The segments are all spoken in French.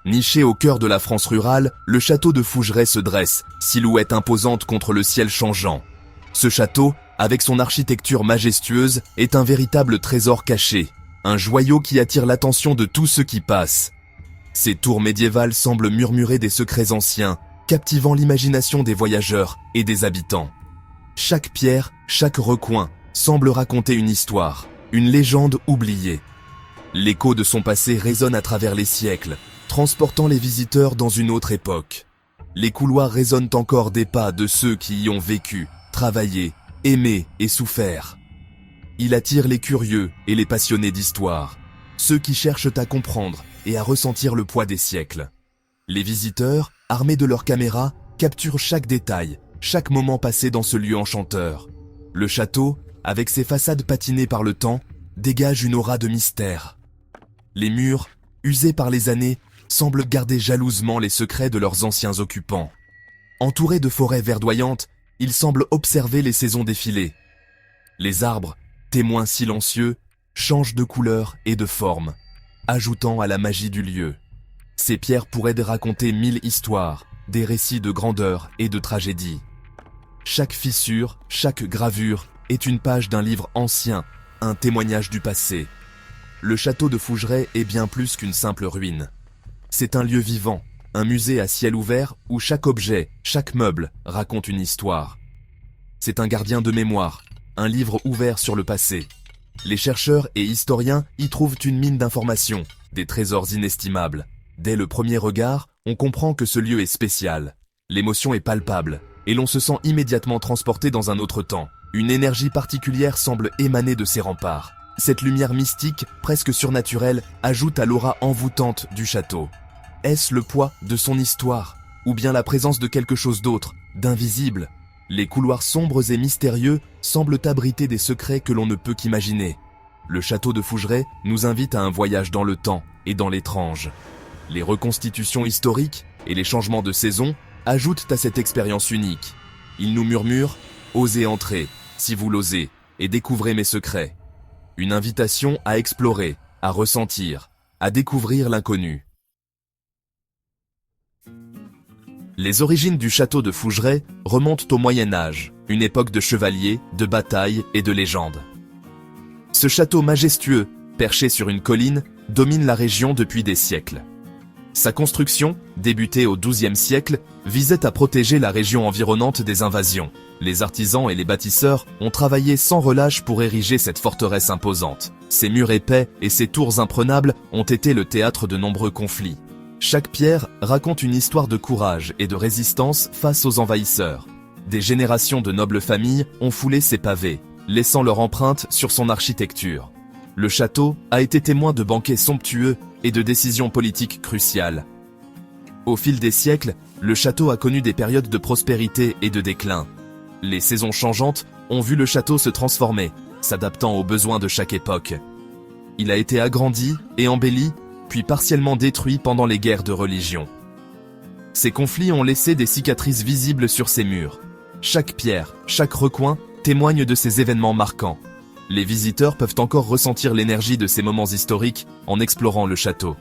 Niché au cœur de la France rurale, le château de Fougeray se dresse, silhouette imposante contre le ciel changeant. Ce château, avec son architecture majestueuse, est un véritable trésor caché, un joyau qui attire l'attention de tous ceux qui passent. Ses tours médiévales semblent murmurer des secrets anciens, captivant l'imagination des voyageurs et des habitants. Chaque pierre, chaque recoin, semble raconter une histoire, une légende oubliée. L'écho de son passé résonne à travers les siècles, transportant les visiteurs dans une autre époque. Les couloirs résonnent encore des pas de ceux qui y ont vécu, travaillé, aimé et souffert. Il attire les curieux et les passionnés d'histoire, ceux qui cherchent à comprendre et à ressentir le poids des siècles. Les visiteurs, armés de leurs caméras, capturent chaque détail, chaque moment passé dans ce lieu enchanteur. Le château, avec ses façades patinées par le temps, dégage une aura de mystère. Les murs, usés par les années, semblent garder jalousement les secrets de leurs anciens occupants. Entourés de forêts verdoyantes, ils semblent observer les saisons défiler. Les arbres, témoins silencieux, changent de couleur et de forme, ajoutant à la magie du lieu. Ces pierres pourraient raconter 1000 histoires, des récits de grandeur et de tragédie. Chaque fissure, chaque gravure est une page d'un livre ancien, un témoignage du passé. Le château de Fougeray est bien plus qu'une simple ruine. C'est un lieu vivant, un musée à ciel ouvert où chaque objet, chaque meuble raconte une histoire. C'est un gardien de mémoire, un livre ouvert sur le passé. Les chercheurs et historiens y trouvent une mine d'informations, des trésors inestimables. Dès le premier regard, on comprend que ce lieu est spécial. L'émotion est palpable, et l'on se sent immédiatement transporté dans un autre temps. Une énergie particulière semble émaner de ses remparts. Cette lumière mystique, presque surnaturelle, ajoute à l'aura envoûtante du château. Est-ce le poids de son histoire, ou bien la présence de quelque chose d'autre, d'invisible? Les couloirs sombres et mystérieux semblent abriter des secrets que l'on ne peut qu'imaginer. Le château de Fougeray nous invite à un voyage dans le temps et dans l'étrange. Les reconstitutions historiques et les changements de saison ajoutent à cette expérience unique. Ils nous murmurent « Osez entrer, si vous l'osez, et découvrez mes secrets ». Une invitation à explorer, à ressentir, à découvrir l'inconnu. Les origines du château de Fougeray remontent au Moyen-Âge, une époque de chevaliers, de batailles et de légendes. Ce château majestueux, perché sur une colline, domine la région depuis des siècles. Sa construction, débutée au XIIe siècle, visait à protéger la région environnante des invasions. Les artisans et les bâtisseurs ont travaillé sans relâche pour ériger cette forteresse imposante. Ses murs épais et ses tours imprenables ont été le théâtre de nombreux conflits. Chaque pierre raconte une histoire de courage et de résistance face aux envahisseurs. Des générations de nobles familles ont foulé ses pavés, laissant leur empreinte sur son architecture. Le château a été témoin de banquets somptueux et de décisions politiques cruciales. Au fil des siècles, le château a connu des périodes de prospérité et de déclin. Les saisons changeantes ont vu le château se transformer, s'adaptant aux besoins de chaque époque. Il a été agrandi et embelli, puis partiellement détruit pendant les guerres de religion. Ces conflits ont laissé des cicatrices visibles sur ses murs. Chaque pierre, chaque recoin témoigne de ces événements marquants. Les visiteurs peuvent encore ressentir l'énergie de ces moments historiques en explorant le château.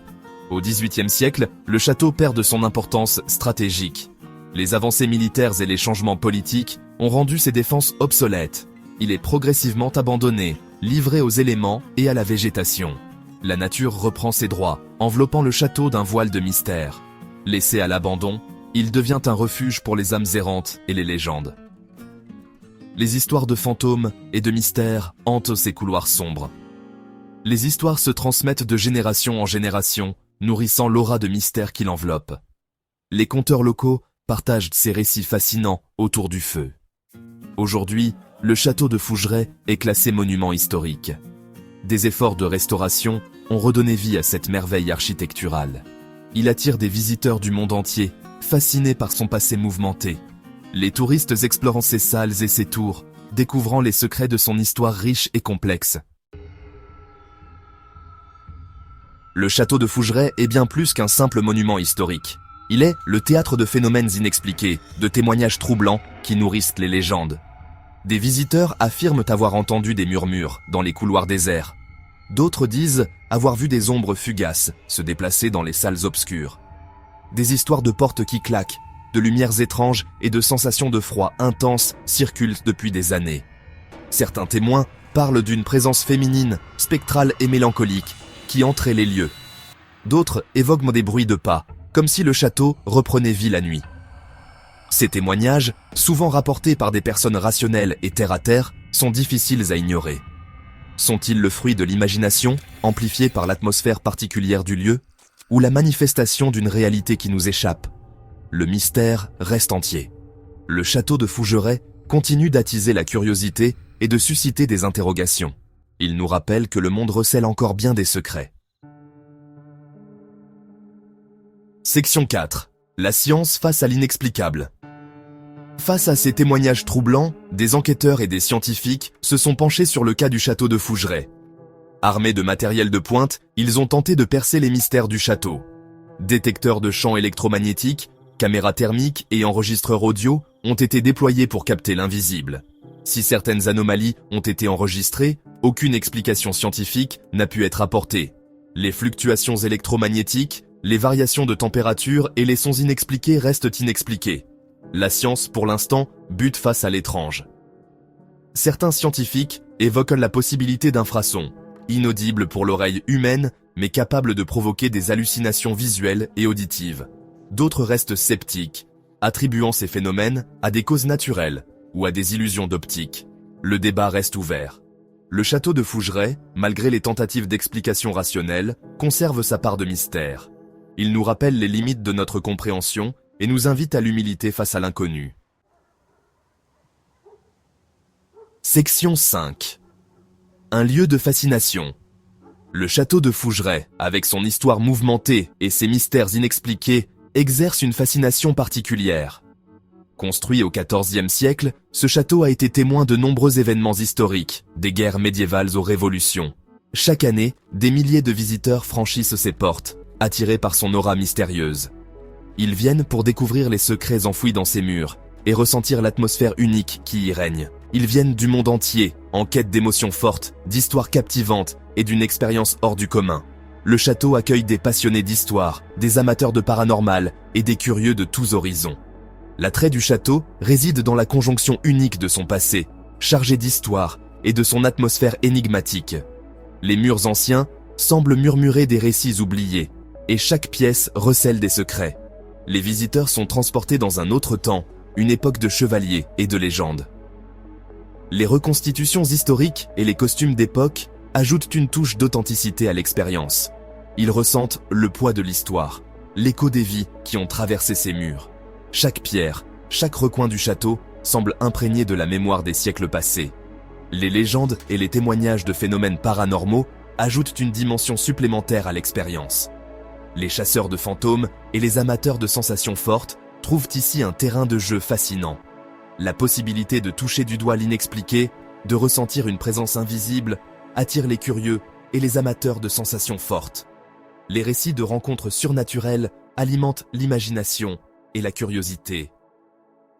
Au XVIIIe siècle, le château perd de son importance stratégique. Les avancées militaires et les changements politiques ont rendu ses défenses obsolètes. Il est progressivement abandonné, livré aux éléments et à la végétation. La nature reprend ses droits, enveloppant le château d'un voile de mystère. Laissé à l'abandon, il devient un refuge pour les âmes errantes et les légendes. Les histoires de fantômes et de mystères hantent ces couloirs sombres. Les histoires se transmettent de génération en génération, nourrissant l'aura de mystère qui l'enveloppe. Les conteurs locaux partagent ces récits fascinants autour du feu. Aujourd'hui, le château de Fougeray est classé monument historique. Des efforts de restauration ont redonné vie à cette merveille architecturale. Il attire des visiteurs du monde entier, fascinés par son passé mouvementé. Les touristes explorant ses salles et ses tours, découvrant les secrets de son histoire riche et complexe. Le château de Fougeray est bien plus qu'un simple monument historique. Il est le théâtre de phénomènes inexpliqués, de témoignages troublants qui nourrissent les légendes. Des visiteurs affirment avoir entendu des murmures dans les couloirs déserts. D'autres disent avoir vu des ombres fugaces se déplacer dans les salles obscures. Des histoires de portes qui claquent, de lumières étranges et de sensations de froid intense circulent depuis des années. Certains témoins parlent d'une présence féminine, spectrale et mélancolique, qui entrait les lieux. D'autres évoquent des bruits de pas, comme si le château reprenait vie la nuit. Ces témoignages, souvent rapportés par des personnes rationnelles et terre-à-terre, sont difficiles à ignorer. Sont-ils le fruit de l'imagination, amplifiée par l'atmosphère particulière du lieu, ou la manifestation d'une réalité qui nous échappe? Le mystère reste entier. Le château de Fougeray continue d'attiser la curiosité et de susciter des interrogations. Il nous rappelle que le monde recèle encore bien des secrets. Section 4. La science face à l'inexplicable. Face à ces témoignages troublants, des enquêteurs et des scientifiques se sont penchés sur le cas du château de Fougeray. Armés de matériel de pointe, ils ont tenté de percer les mystères du château. Détecteurs de champs électromagnétiques, caméras thermiques et enregistreurs audio ont été déployés pour capter l'invisible. Si certaines anomalies ont été enregistrées, aucune explication scientifique n'a pu être apportée. Les fluctuations électromagnétiques, les variations de température et les sons inexpliqués restent inexpliqués. La science, pour l'instant, bute face à l'étrange. Certains scientifiques évoquent la possibilité d'infrasons, inaudibles pour l'oreille humaine, mais capables de provoquer des hallucinations visuelles et auditives. D'autres restent sceptiques, attribuant ces phénomènes à des causes naturelles ou à des illusions d'optique. Le débat reste ouvert. Le château de Fougeray, malgré les tentatives d'explication rationnelle, conserve sa part de mystère. Il nous rappelle les limites de notre compréhension et nous invite à l'humilité face à l'inconnu. Section 5. Un lieu de fascination. Le château de Fougeray, avec son histoire mouvementée et ses mystères inexpliqués, exerce une fascination particulière. Construit au XIVe siècle, ce château a été témoin de nombreux événements historiques, des guerres médiévales aux révolutions. Chaque année, des milliers de visiteurs franchissent ses portes, attirés par son aura mystérieuse. Ils viennent pour découvrir les secrets enfouis dans ses murs et ressentir l'atmosphère unique qui y règne. Ils viennent du monde entier, en quête d'émotions fortes, d'histoires captivantes et d'une expérience hors du commun. Le château accueille des passionnés d'histoire, des amateurs de paranormal et des curieux de tous horizons. L'attrait du château réside dans la conjonction unique de son passé, chargé d'histoire et de son atmosphère énigmatique. Les murs anciens semblent murmurer des récits oubliés, et chaque pièce recèle des secrets. Les visiteurs sont transportés dans un autre temps, une époque de chevaliers et de légendes. Les reconstitutions historiques et les costumes d'époque ajoutent une touche d'authenticité à l'expérience. Ils ressentent le poids de l'histoire, l'écho des vies qui ont traversé ces murs. Chaque pierre, chaque recoin du château semble imprégné de la mémoire des siècles passés. Les légendes et les témoignages de phénomènes paranormaux ajoutent une dimension supplémentaire à l'expérience. Les chasseurs de fantômes et les amateurs de sensations fortes trouvent ici un terrain de jeu fascinant. La possibilité de toucher du doigt l'inexpliqué, de ressentir une présence invisible, attire les curieux et les amateurs de sensations fortes. Les récits de rencontres surnaturelles alimentent l'imagination et la curiosité.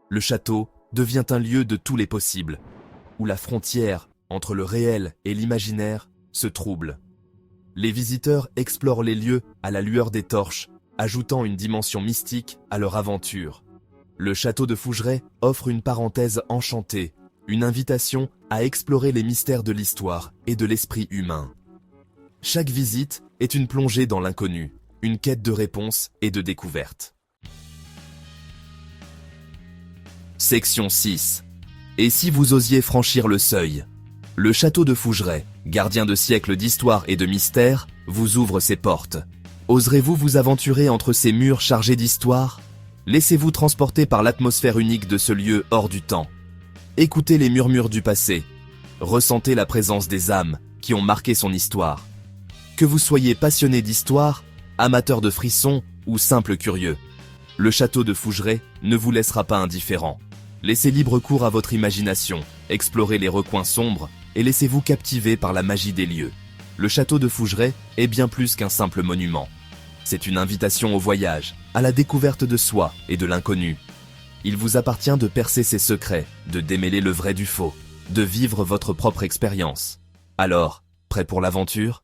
Le château devient un lieu de tous les possibles, où la frontière entre le réel et l'imaginaire se trouble. Les visiteurs explorent les lieux à la lueur des torches, ajoutant une dimension mystique à leur aventure. Le château de Fougeray offre une parenthèse enchantée, une invitation à explorer les mystères de l'histoire et de l'esprit humain. Chaque visite est une plongée dans l'inconnu, une quête de réponses et de découvertes. Section 6. Et si vous osiez franchir le seuil? Le château de Fougeray, gardien de siècles d'histoire et de mystère, vous ouvre ses portes. Oserez-vous vous aventurer entre ces murs chargés d'histoire? Laissez-vous transporter par l'atmosphère unique de ce lieu hors du temps. Écoutez les murmures du passé. Ressentez la présence des âmes qui ont marqué son histoire. Que vous soyez passionné d'histoire, amateur de frissons ou simple curieux, le château de Fougeray ne vous laissera pas indifférent. Laissez libre cours à votre imagination, explorez les recoins sombres et laissez-vous captiver par la magie des lieux. Le château de Fougeray est bien plus qu'un simple monument. C'est une invitation au voyage, à la découverte de soi et de l'inconnu. Il vous appartient de percer ses secrets, de démêler le vrai du faux, de vivre votre propre expérience. Alors, prêt pour l'aventure ?